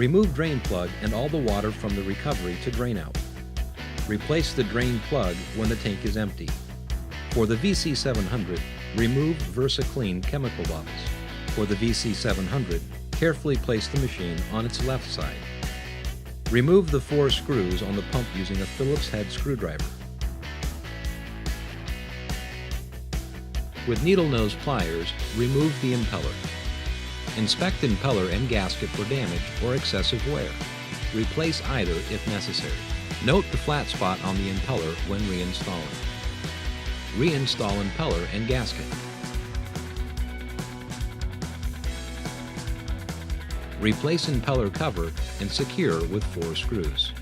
Remove drain plug and all the water from the recovery to drain out. Replace the drain plug when the tank is empty. For the VC700, remove VersaClean chemical bottles. For the VC700, carefully place the machine on its left side. Remove the 4 screws on the pump using a Phillips head screwdriver. With needle nose pliers, remove the impeller. Inspect impeller and gasket for damage or excessive wear. Replace either if necessary. Note the flat spot on the impeller when reinstalling. Reinstall impeller and gasket. Replace impeller cover and secure with 4 screws.